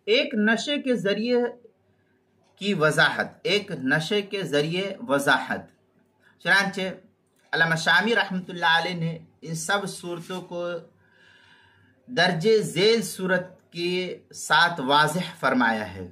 एक नशे के जरिए की वजाहत, एक नशे के जरिए वजाहत। चुनांचे अल्लामा शामी रहमतुल्लाह अलैह ने इन सब सूरतों को दर्जे झेल सूरत के साथ वाज़ेह फरमाया है।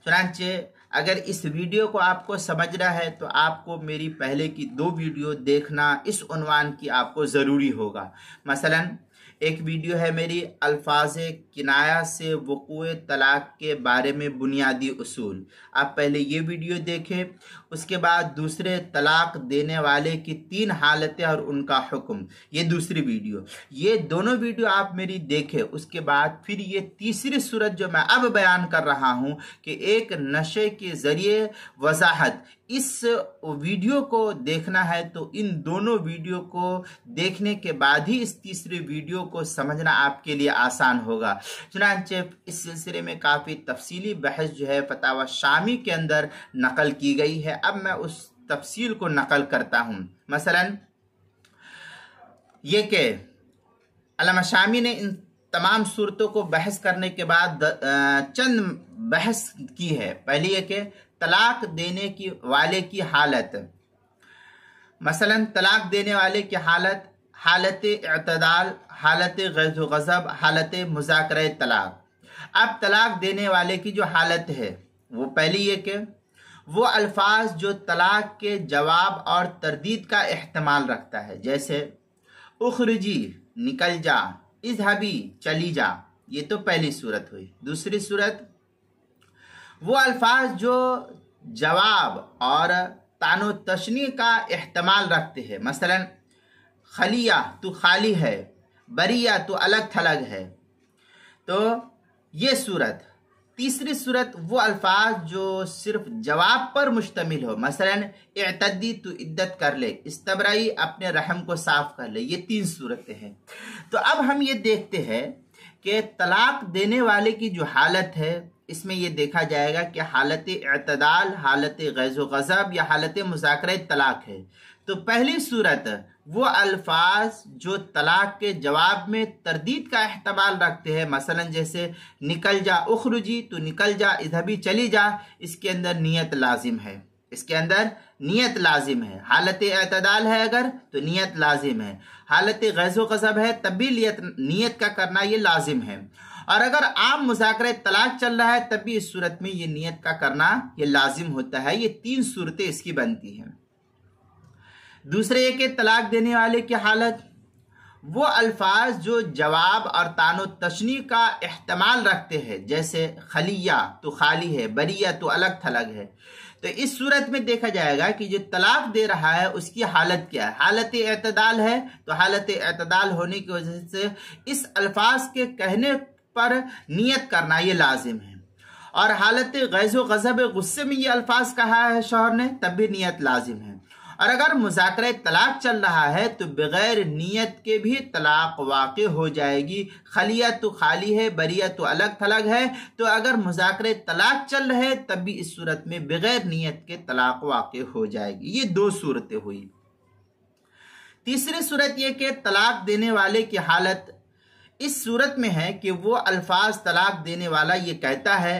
चुनांचे अगर इस वीडियो को आपको समझना है तो आपको मेरी पहले की 2 वीडियो देखना इस उन्वान की आपको ज़रूरी होगा। मसलन एक वीडियो है मेरी अल्फाज़े किनाया से वक़ूए तलाक के बारे में बुनियादी उसूल, आप पहले ये वीडियो देखें। उसके बाद दूसरे तलाक देने वाले की 3 हालतें और उनका हुक्म, ये दूसरी वीडियो। ये दोनों वीडियो आप मेरी देखें। उसके बाद फिर ये तीसरी सूरत जो मैं अब बयान कर रहा हूँ कि एक नशे के ज़रिए वजाहत, इस वीडियो को देखना है तो इन दोनों वीडियो को देखने के बाद ही इस तीसरी वीडियो को समझना आपके लिए आसान होगा। चुनांचे इस सिलसिले में काफ़ी तफसीली बहस जो है फतावा शामी के अंदर नकल की गई है। अब मैं उस तफसील को नकल करता हूँ। मसलन ये कि अल्लामा शामी ने इन तमाम सूरतों को बहस करने के बाद चंद बहस की है। पहली ये कि तलाक देने की वाले की हालत, मसलन तलाक देने वाले की हालत, हालत इअ्तदाल, हालत गैज़ व गज़ब, हालत मुज़ाकरा तलाक। अब तलाक देने वाले की जो हालत है वो पहली ये कि वो अल्फाज जो तलाक के जवाब और तरदीद का एहतमाल रखता है, जैसे उखरजी निकल जा, इज़हबी चली जा, ये तो पहली सूरत हुई। दूसरी सूरत वो अल्फाज जो जवाब और तानो तशनी का एहतमाल रखते हैं, मसलन खलिया तू खाली है, बरिया तू अलग थलग है, तो ये सूरत। तीसरी सूरत वो अल्फाज जो सिर्फ जवाब पर मुश्तमिल हो, मसलन इअ्तदी तू इद्दत कर ले, इस्तबराई अपने रहम को साफ कर ले, ये 3 सूरतें हैं। तो अब हम ये देखते हैं कि तलाक देने वाले की जो हालत है इसमें यह देखा जाएगा कि हालत इअ्तदाल, हालत गैज़ व गज़ब या हालत मुज़ाकरा तलाक है। तो पहली सूरत वो अल्फाज जो तलाक के जवाब में तरदीद का एहतमाल रखते हैं, मसलन जैसे निकल जा, उखरुजी तो निकल जा, इधबी चली जा, इसके अंदर नियत लाजिम है, इसके अंदर नियत लाजिम है। हालत इअ्तदाल है अगर तो नियत लाजिम है, हालत गैज़ व गज़ब है तब भी नियत का करना ये लाजिम है, और अगर आम मुज़ाकरा तलाक चल रहा है तब भी इस सूरत में ये नियत का करना ये लाजिम होता है। ये 3 सूरतें इसकी बनती हैं। दूसरे ये कि तलाक देने वाले की हालत वो अल्फाज जो जवाब और तानो तशनी का एहतमाल रखते हैं, जैसे खलिया तो खाली है, बरिया तो अलग थलग है। तो इस सूरत में देखा जाएगा कि जो तलाक दे रहा है उसकी हालत क्या है। हालत इअ्तदाल है तो हालत इअ्तदाल होने की वजह से इस अल्फाज के कहने पर नियत करना ये लाजिम है, और हालत गैज़ व गज़ब गुस्से में ये अल्फाज कहा है शौहर ने तब भी नियत लाजिम है। और अगर मुज़ाकरा तलाक चल रहा है तो बगैर नियत के भी तलाक वाक़े हो जाएगी। खलिया तो खाली है, बरिया तो अलग थलग है, तो अगर मुज़ाकरा तलाक चल रहे हैं तब भी इस सूरत में बगैर नियत के तलाक वाक़े हो जाएगी। ये 2 सूरतें हुई। तीसरी सूरत यह कि तलाक देने वाले की हालत इस सूरत में है कि वो अल्फाज तलाक देने वाला ये कहता है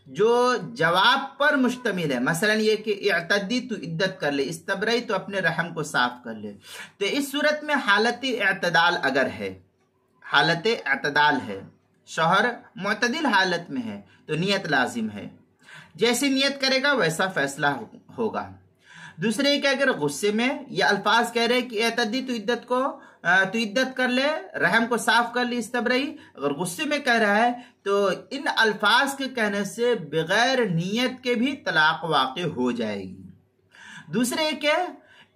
जो जवाब पर मुश्तमिल है, मसलन ये कि इअ्तदी तो इद्दत कर ले, इस्तबराई तो अपने रहम को साफ कर ले। तो इस सूरत में हालत इअ्तदाल अगर है, हालत इअ्तदाल है, शौहर मुअतदिल हालत में है तो नियत लाजिम है, जैसे नियत करेगा वैसा फैसला होगा। दूसरे कि अगर गुस्से में ये अल्फाज कह रहे हैं कि इअ्तदी तो इद्दत को तो इद्दत कर ले, रहम को साफ कर ले, इस्तबराई, अगर गुस्से में कह रहा है तो इन अल्फाज के कहने से बगैर नियत के भी तलाक वाक़े हो जाएगी। दूसरे कि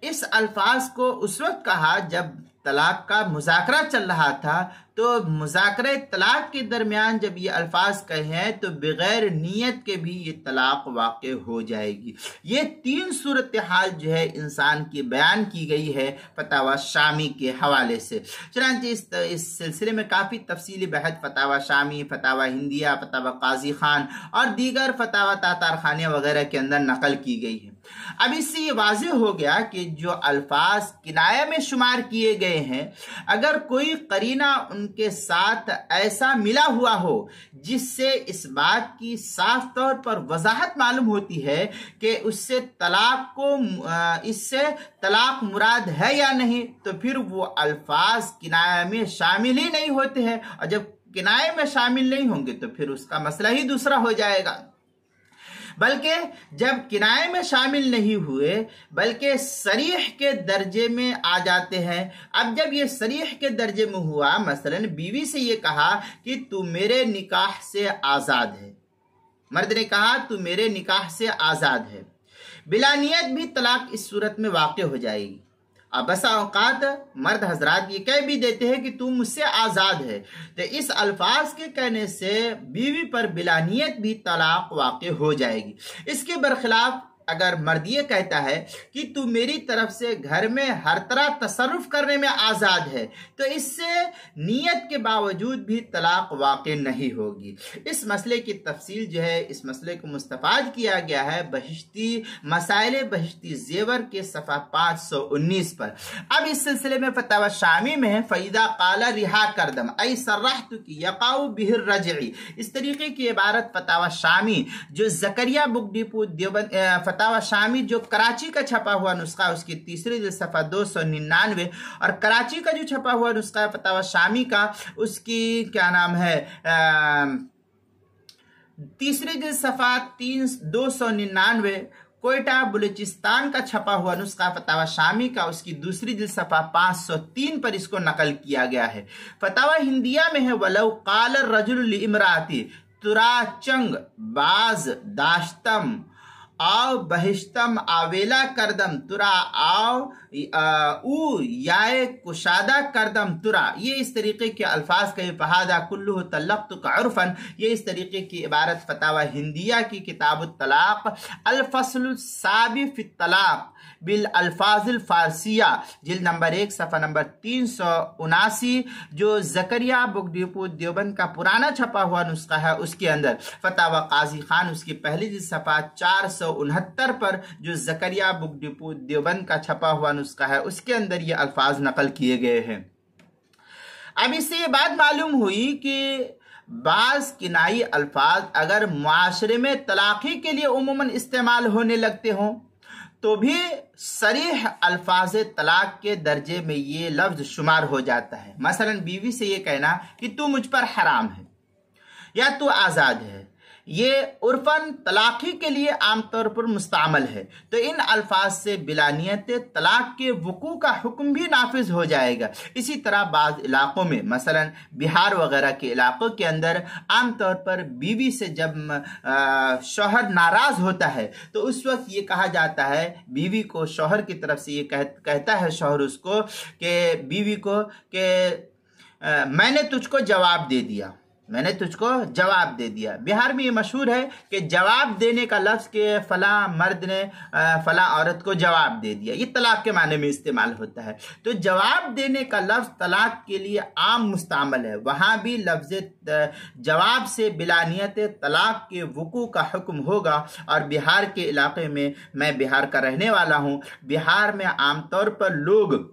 इस अल्फाज को उस वक्त कहा जब तलाक का मुज़ाकरा चल रहा था, तो मुज़ाकरा तलाक के दरमियान जब ये अल्फाज कहे हैं तो बगैर नियत के भी ये तलाक वाक़े हो जाएगी। ये 3 सूरत हाल जो है इंसान की बयान की गई है फतावा शामी के हवाले से। चुनांचे इस सिलसिले में काफ़ी तफसीली बहस फतावा शामी, फतावा हिंदिया, फतावा काजी खान और दीगर फतावा तातार खानिया वगैरह के अंदर नकल की गई है। अब इससे ये वाज़ेह हो गया कि जो अल्फाज किनाया में शुमार किए गए हैं, अगर कोई करीना उनके साथ ऐसा मिला हुआ हो जिससे इस बात की साफ तौर पर वजाहत मालूम होती है कि उससे इससे तलाक मुराद है या नहीं, तो फिर वो अल्फाज किनाया में शामिल ही नहीं होते हैं। और जब किनाये में शामिल नहीं होंगे तो फिर उसका मसला ही दूसरा हो जाएगा। बल्कि जब किनाये में शामिल नहीं हुए बल्कि सरीह के दर्जे में आ जाते हैं। अब जब ये सरीह के दर्जे में हुआ, मसलन बीवी से ये कहा कि तू मेरे निकाह से आज़ाद है, मर्द ने कहा तू मेरे निकाह से आज़ाद है, बिला नियत भी तलाक इस सूरत में वाक़ हो जाएगी। अब बसा औकात मर्द हजरात ये कह भी देते हैं कि तू मुझसे आज़ाद है, तो इस अल्फाज के कहने से बीवी पर बिला नियत भी तलाक वाक़ हो जाएगी। इसके बरखिलाफ अगर मर्द ये कहता है कि तू मेरी तरफ से घर में हर तरह तसर्रुफ करने में आज़ाद है, तो इससे नियत के बावजूद भी तलाक वाक़ नहीं होगी। इस मसले की तफसील जो है, इस मसले को मुस्तफ़ाद किया गया है बहिश्ती मसाइल बहिश्ती ज़ेवर के सफ़ा 519 पर। अब इस सिलसिले में फतावा शामी में है फ़ैदा काला रिहा करदम ऐ सर्राहतु की यक़ाउ बिहिर रजई, इस तरीके की इबारत फतावा शामी जो ज़करिया बुक डिपो देवबंद फतावा शामी जो कराची का छपा हुआ नुस्खा, उसकी तीसरी जिल्द सफ़ा 299, और कराची का जो छपा हुआ नुस्खा है फतावा शामी का, उसकी क्या नाम है तीसरी जिल्द सफ़ा 299, कोयटा बलूचिस्तान का छपा हुआ नुस्खा फतावा शामी का, उसकी दूसरी जिल्द सफ़ा 503 पर इसको नकल किया गया है। फतावा हिंदिया में है वलौ क़ाल रजुल लिइम्राती तुरा चंग बाज दाश्तम आओ बहिश्तम आवेला करदम तुरा आओ ऊ याए कुशादा करदम तुरा, ये इस तरीके के अल्फाज का फहादा कुल्लु तल्लक़्तु का उर्फन, ये इस तरीके की इबारत फतावा हिंदिया की किताबुत तलाक अल फस्लुस साबि फि तलाक बिल अल्फाजिल फारसिया जिल्द नंबर 1 सफ़ा नंबर 379, जो ज़करिया बुक डिपो देवबंद का पुराना छपा हुआ नुस्खा है, उसके अंदर फतावा काजी खान उसकी पहली जिल्द सफ़ा 469 पर जो ज़करिया बुक डिपो देवबंद का छपा हुआ नुस्खा है, उसके अंदर ये अल्फाज नकल किए गए हैं। अब इससे ये बात मालूम हुई कि बाज़ किनाई अल्फाज अगर मुआशरे में तलाक़ी के लिए उमूमन इस्तेमाल होने लगते हों तो भी सरीह अल्फाज तलाक के दर्जे में ये लफ्ज़ शुमार हो जाता है। मसलन बीवी से ये कहना कि तू मुझ पर हराम है या तू आज़ाद है, ये उर्फन तलाक़ी के लिए आमतौर पर मुस्तअमल है, तो इन अल्फाज से बिलानियत तलाक के वक़ू का हुक्म भी नाफिज हो जाएगा। इसी तरह बाज़ इलाक़ों में मसलन बिहार वगैरह के इलाक़ों के अंदर आमतौर पर बीवी से जब शौहर नाराज़ होता है तो उस वक्त ये कहा जाता है बीवी को, शौहर की तरफ से ये कहता है शौहर उसको कि बीवी को कि मैंने तुझको जवाब दे दिया, मैंने तुझको जवाब दे दिया। बिहार में ये मशहूर है कि जवाब देने का लफ्ज़ के फ़लाँ मर्द ने फ़लाँ औरत को जवाब दे दिया, ये तलाक के माने में इस्तेमाल होता है। तो जवाब देने का लफ्ज़ तलाक के लिए आम मुस्तअमल है, वहाँ भी लफ्ज़ जवाब से बिलानियत तलाक के वक़ू का हुक्म होगा। और बिहार के इलाके में, मैं बिहार का रहने वाला हूँ, बिहार में आमतौर पर लोग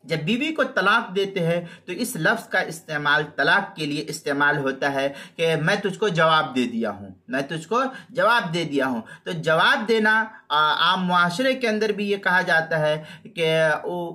जब बीवी को तलाक देते हैं तो इस लफ्ज़ का इस्तेमाल तलाक के लिए इस्तेमाल होता है कि मैं तुझको जवाब दे दिया हूँ, मैं तुझको जवाब दे दिया हूँ। तो जवाब देना आम मुआशरे के अंदर भी ये कहा जाता है कि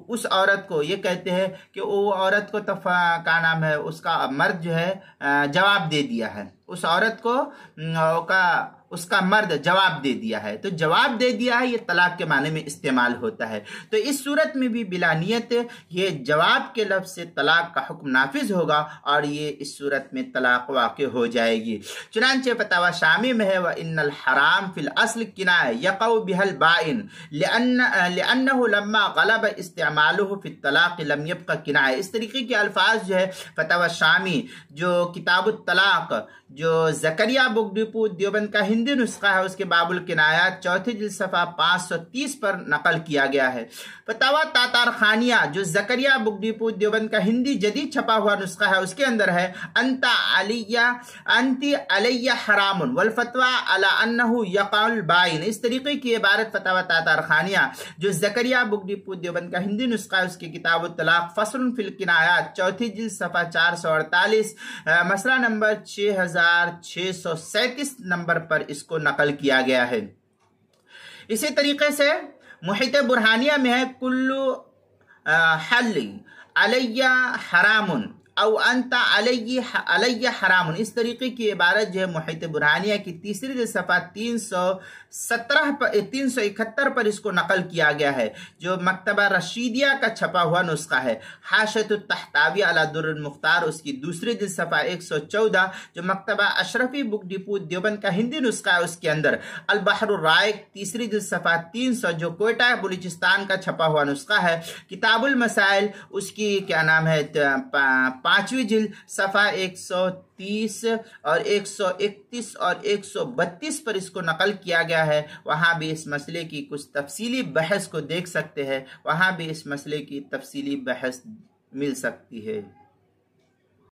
उस औरत को, ये कहते हैं कि वो औरत को तो क्या नाम है, उसका मर्द जो है जवाब दे दिया है, उस औरत को उसका मर्द जवाब दे दिया है। तो जवाब दे दिया है ये तलाक के माने में इस्तेमाल होता है। तो इस सूरत में भी बिलानियत ये जवाब के लफ्ज़ से तलाक का हुक्म नाफिज होगा और ये इस सूरत में तलाक वाक़ हो जाएगी। चुनांचे फतावा शामी में है व इन्नल हराम फिल अस्ल किनाया यक़उ बिहल बाइन लिअन्नहु लम्मा ग़लब इस्तेमालुहु फित तलाक लम यब्क़ा किनाया। इस तरीके के अल्फाज जो है फतावा शामी जो किताबुत तलाक जो जकरिया बुक डिपो देवबंद का हिंदी नुस्खा है उसके बाबुल किनायात चौथी जिल्द सफ़ा 530 पर नकल किया गया है। फतावा तातार खानिया जो जकरिया बुक डिपो देवबंद का हिंदी जदीद छपा हुआ नुस्खा है उसके अंदर है अंती अलैया हरामुन वल फतवा अला अन्नहु यक़अल बाइन। इस तरीके की इबारत फतावा तातार खानिया जो जकरिया बुक डिपो देवबंद का हिंदी नुस्खा है उसके किताब तलाक फस्ल फिल किनायात चौथी जिल्द सफ़ा 448 मसला नंबर 6637 नंबर पर इसको नकल किया गया है। इसी तरीके से मुहित बुरहानिया में है कुल्लु हल्ली अलैया हरामुन औ अंता अलैया हरामुन। इस तरीके की इबारत जो है मुहित बुरहानिया की तीसरी जिल्द सफ़ा 371 पर इसको नकल किया गया है जो मकतबा रशीदिया का छपा हुआ नुस्खा है। हाशियतुत तहतावी अला दुर्रुल मुख्तार उसकी दूसरी जिल्द सफ़ा 114 जो मकतबा अशरफी बुक डिपो देवबंद का हिंदी नुस्खा है उसके अंदर। अल बहरुर राइक तीसरी जिल्द सफ़ा 300 जो कोयटा बलूचिस्तान का छपा हुआ नुस्खा है। किताबुल मसाइल उसकी क्या नाम है 5वीं जिल्द सफ़ा 130 और 131 और 132 पर इसको नकल किया गया है। वहाँ भी इस मसले की कुछ तफसीली बहस को देख सकते हैं, वहाँ भी इस मसले की तफसीली बहस मिल सकती है।